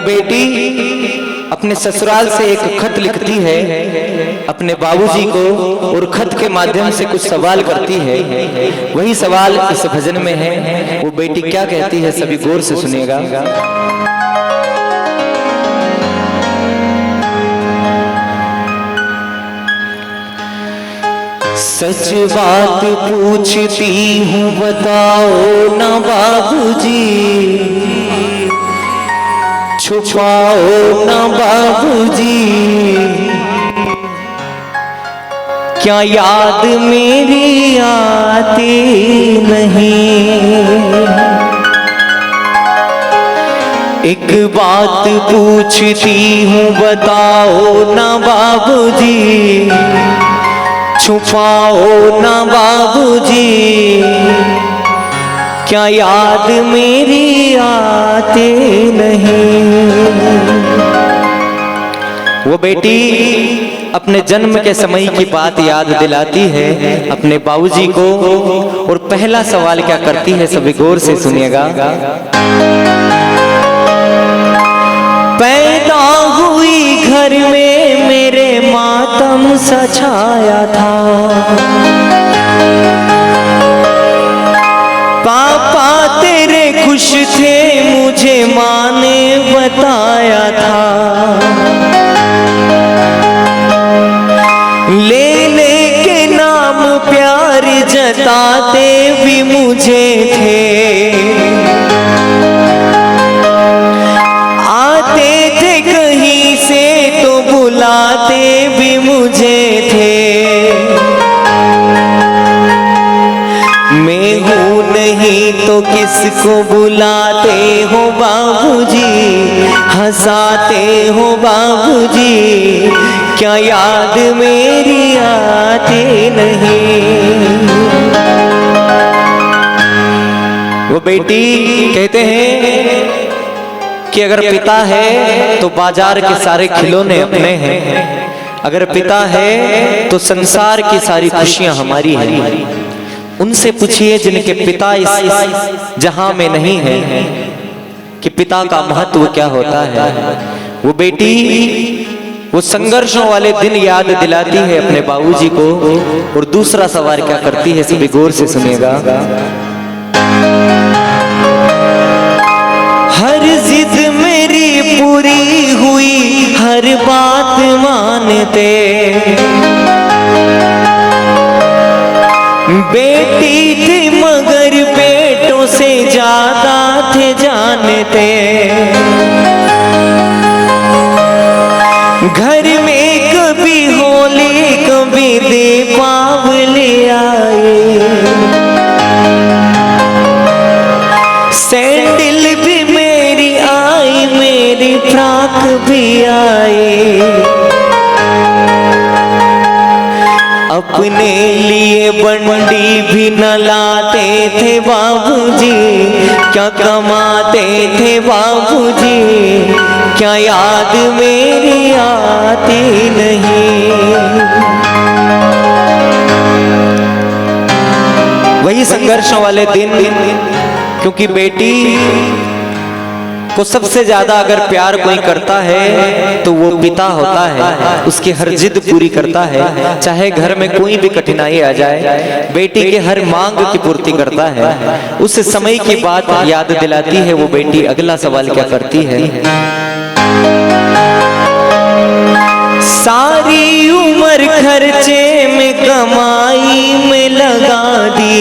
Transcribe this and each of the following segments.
बेटी अपने ससुराल से एक खत लिखती है अपने बाबूजी को और खत के माध्यम से कुछ सवाल करती है। वही सवाल इस भजन में है। वो बेटी क्या कहती है, सभी गौर से सुनिएगा। सच बात पूछती हूँ बताओ ना बाबूजी, छुपाओ ना बाबूजी, क्या याद मेरी आती नहीं। एक बात पूछती हूँ बताओ ना बाबूजी, छुपाओ ना बाबूजी, क्या याद मेरी आती नहीं। वो बेटी अपने जन्म के समय की बात याद दिलाती है अपने बाबूजी को। और पहला सवाल क्या करती है, सभी गौर से सुनिएगा। पैदा हुई घर में मेरे मातम सा छाया था, पापा तेरे खुश थे मुझे माँ ने बताया था। ले के नाम प्यार जताते भी मुझे थे, आते थे कहीं से तो बुलाते भी मुझे थे। मैं हूँ नहीं तो किसको बुलाते हो बाबूजी, हंसाते हो बाबूजी, क्या याद मेरी आती नहीं। वो बेटी कहते हैं कि अगर पिता है तो बाजार के सारे खिलौने अपने हैं, अगर पिता है तो संसार की सारी खुशियां हमारी हैं। उनसे पूछिए जिनके पिता इस जहां में नहीं है कि पिता का महत्व क्या होता है। वो बेटी वो संघर्षों वाले दिन याद दिलाती है अपने बाबूजी को। और दूसरा सवाल क्या करती है, सभी गौर से सुनिएगा। हर जिद मेरी पूरी हुई, हर बात मानते, बेटी थी मगर बेटों से ज्यादा थे जानते। घर में कभी होली कभी दीपावली आए, सैंडल भी मेरी आई, मेरी फ्रॉक भी आई। अपने लिए बंडी भी न लाते थे बाबूजी, क्या कमाते थे बाबूजी, क्या याद मेरी आती नहीं। वही संघर्षों वाले दिन, क्योंकि बेटी को सबसे ज्यादा अगर प्यार कोई करता है तो वो पिता होता है। उसकी हर जिद पूरी करता है, चाहे घर में कोई भी कठिनाई आ जाए, बेटी के हर मांग की पूर्ति करता है। उस समय की बात याद दिलाती है वो बेटी। अगला सवाल क्या करती है, सारी उम्र खर्चे में कमाई में लगा दी,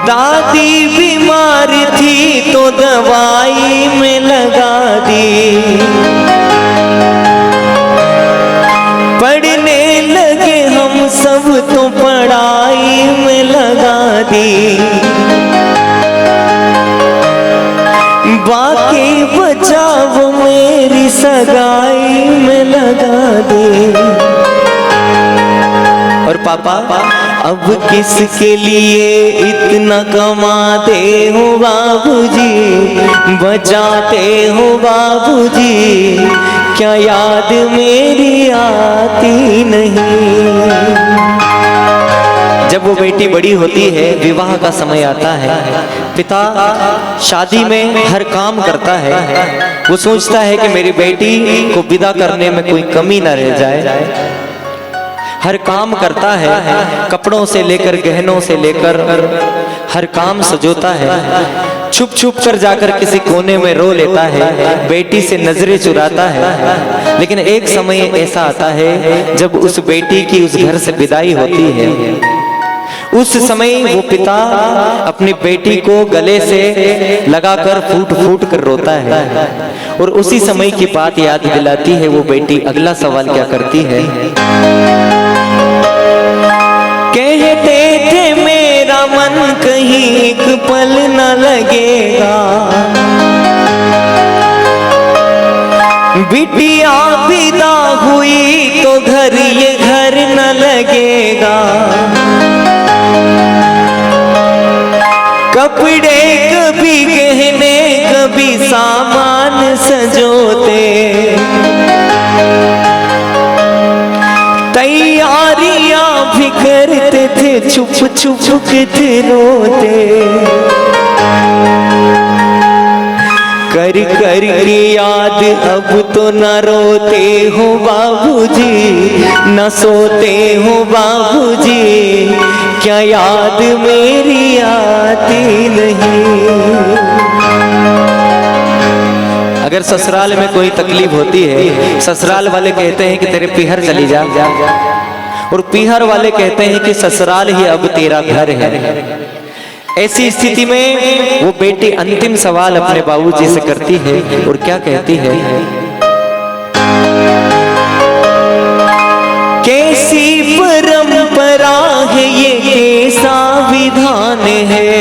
दादी बीमार थी तो दवाई में लगा दी, पढ़ने लगे हम सब तो पढ़ाई में लगा दी, बाकी बचा वो मेरी सगाई में लगा दी। और पापा अब किसके लिए इतना कमाते हो बाबूजी, बचाते हो बाबूजी, क्या याद मेरी आती नहीं। जब वो बेटी बड़ी होती है, विवाह का समय आता है, पिता शादी में हर काम करता है। वो सोचता है कि मेरी बेटी को विदा करने में कोई कमी न रह जाए। हर काम करता है, कपड़ों से लेकर गहनों से लेकर हर काम सजोता है। छुप छुप कर जाकर किसी कोने में रो लेता है, बेटी से नजरें चुराता है। लेकिन एक समय ऐसा आता है जब उस बेटी की उस घर से विदाई होती है। उस समय वो पिता अपनी बेटी को गले से लगाकर फूट फूट कर रोता है। और उसी समय की बात याद दिलाती है वो बेटी। अगला सवाल क्या करती है? कहते थे मेरा मन कहीं एक पल न लगेगा, बिटिया विदा हुई तो घर ये घर न लगेगा। कपड़े कभी गहने कभी सामान सजोते, तैयारियां भी करते थे छुप छुप के रोते। कर कर के याद अब तो न रोते हो बाबूजी, न सोते हो बाबूजी, क्या याद मेरी आती नहीं। अगर ससुराल में कोई तकलीफ होती है, ससुराल वाले कहते हैं कि तेरे पीहर चली जा, और पीहर वाले कहते हैं कि ससुराल ही अब तेरा घर है। ऐसी स्थिति में वो बेटी अंतिम सवाल अपने बाबूजी से करती है और क्या कहती है? कैसी परंपरा है ये, कैसा विधान है,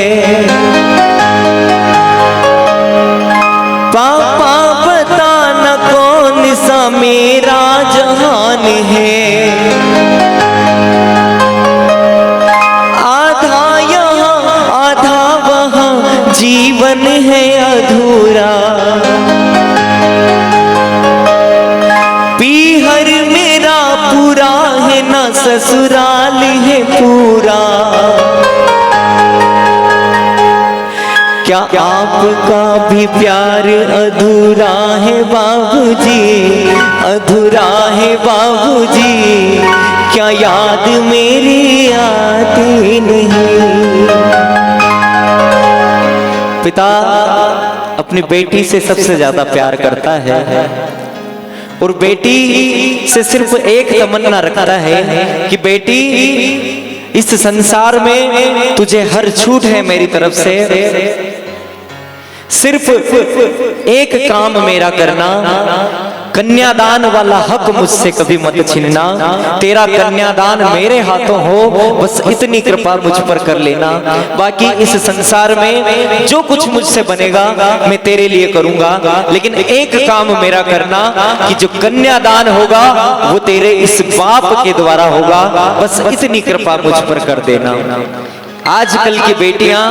पापा बताना कौन सा मेरा जहान है। जीवन है अधूरा, पीहर मेरा पूरा है ना ससुराल है पूरा। क्या आपका भी प्यार अधूरा है बाबूजी, अधूरा है बाबूजी, क्या याद मेरी आती नहीं। पिता अपनी बेटी से सबसे ज्यादा प्यार करता है और बेटी से सिर्फ एक तमन्ना रखता है कि बेटी इस संसार में तुझे हर छूट है मेरी तरफ से, सिर्फ एक काम मेरा करना, कन्यादान वाला हक मुझसे कभी मत छीनना। तेरा कन्यादान मेरे हाथों हो, बस इतनी कृपा मुझ पर कर लेना। बाकी इस संसार में जो कुछ मुझसे बनेगा मैं तेरे लिए करूंगा, लेकिन एक काम मेरा करना कि जो कन्यादान होगा वो तेरे इस बाप के द्वारा होगा, बस इतनी कृपा मुझ पर कर देना। आजकल की बेटियां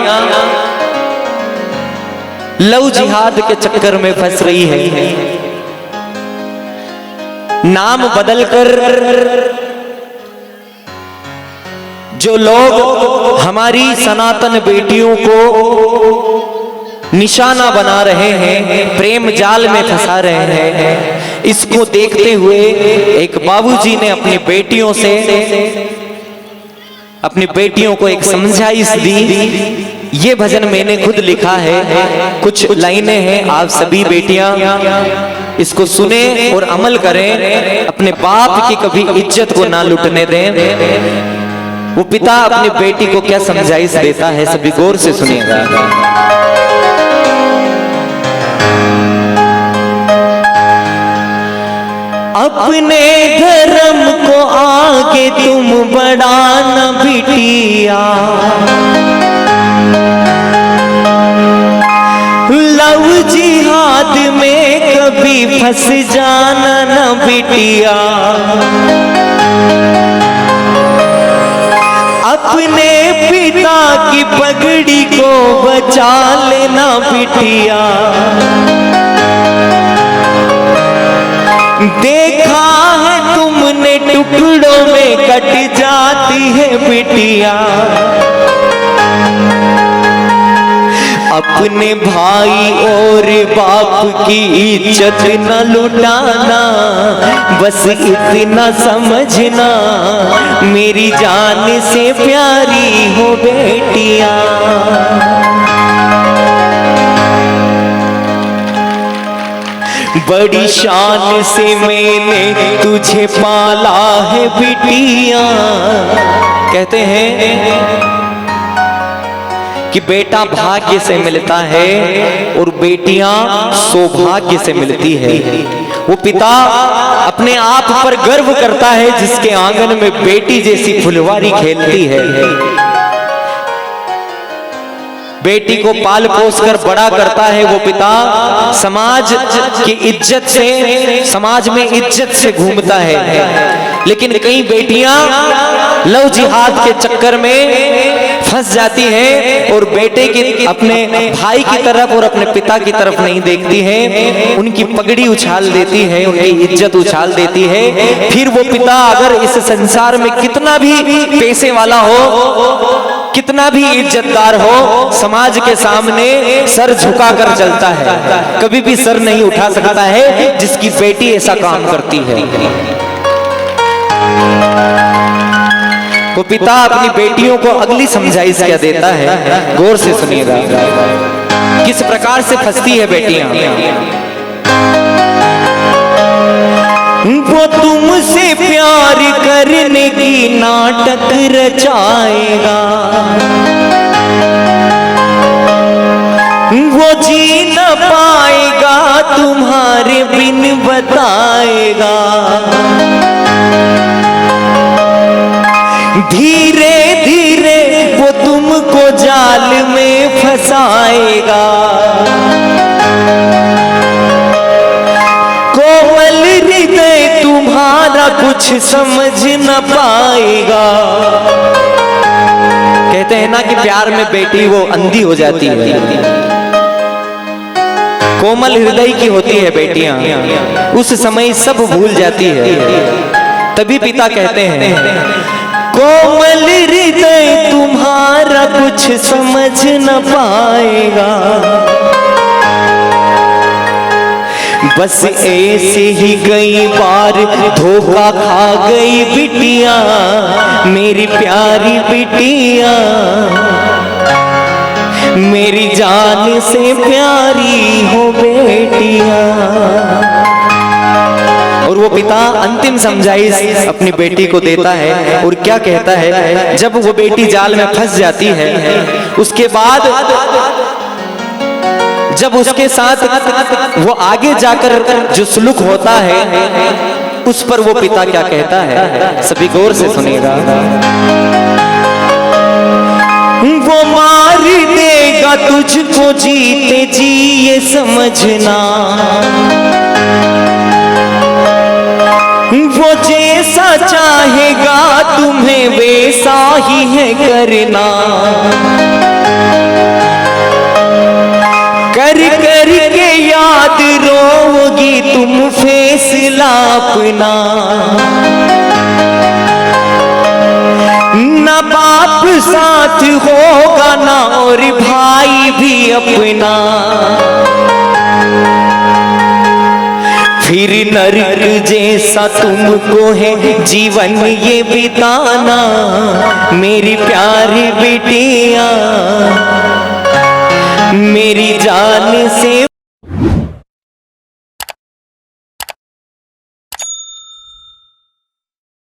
लव जिहाद के चक्कर में फंस रही है। नाम बदलकर जो लोग हमारी सनातन बेटियों को निशाना बना रहे हैं, प्रेम जाल में फंसा रहे हैं, इसको देखते हुए एक बाबूजी ने अपनी बेटियों को एक समझाइश दी। ये भजन मैंने खुद लिखा है, कुछ लाइनें हैं, आप सभी बेटियां इसको सुने और अमल करें, अपने बाप की कभी इज्जत को ना लुटने दें। वो पिता अपनी बेटी को क्या समझाइश देता है, सभी गौर से सुनिएगा। अपने धर्म को आगे तुम बढ़ाना बिटिया, लव जिहाद में कभी फंस जाना न बिटिया। अपने पिता की पगड़ी को बचा लेना बिटिया। देखा है तुमने टुकड़ों में कट जाती है बिटिया, अपने भाई और बाप की इज्जत न लुटाना, बस इतना समझना मेरी जान से प्यारी हो बेटिया। बड़ी शान से मैंने तुझे पाला है बिटिया। कहते हैं कि बेटा भाग्य से मिलता है और बेटियां सौभाग्य से मिलती है। वो पिता अपने आप पर गर्व करता है जिसके आंगन में बेटी जैसी फुलवारी खेलती है। बेटी को पाल पोस कर बड़ा करता है वो पिता, समाज की इज्जत से, समाज में इज्जत से घूमता है। लेकिन कई बेटियां लव जिहाद के चक्कर में फंस जाती हैं और बेटे की, अपने भाई की तरफ और अपने पिता की तरफ नहीं देखती हैं, उनकी पगड़ी उछाल देती है, उनकी इज्जत उछाल देती है। फिर वो पिता अगर इस संसार में कितना भी पैसे वाला हो, कितना भी इज्जतदार हो, समाज के सामने सर झुकाकर चलता है, कभी भी सर नहीं उठा सकता है जिसकी बेटी ऐसा काम करती है। तो पिता अपनी बेटियों को अगली समझाइश क्या देता है, गौर से सुनिएगा किस प्रकार से फंसती है बेटियां। वो तुमसे प्यार करने की नाटक रचाएगा, वो जी न पाएगा तुम्हारे बिन बताएगा। धीरे धीरे वो तुमको जाल में फंसाएगा, कोमल हृदय तुम्हारा कुछ समझ न पाएगा। कहते हैं ना कि प्यार में बेटी वो अंधी हो जाती है, कोमल हृदय की होती है बेटियां, उस समय सब भूल जाती है। तभी पिता कहते हैं कोमल हृदय तुम्हारा कुछ समझ न पाएगा, बस ऐसे ही कई बार धोखा खा गई बिटिया, मेरी प्यारी बिटिया, मेरी जान से प्यारी हो बेटिया। और वो पिता अंतिम समझाइश अपनी बेटी को देता है और क्या कहता है, जब वो बेटी जाल में फंस जाती है, उसके बाद जब उसके साथ वो आगे जाकर जो सुलूक होता है, उस पर वो पिता क्या कहता है, सभी गौर से सुनिएगा। वो मार देगा तुझको जीते जी ये समझना, वो जैसा चाहेगा तुम्हें वैसा ही है करना, कर कर के याद रोगी तुम फैसला अपना, ना बाप साथ होगा ना और भाई भी अपना, फिर नरक जैसा तुमको है जीवन ये बिताना, मेरी प्यारी बिटिया, मेरी जान से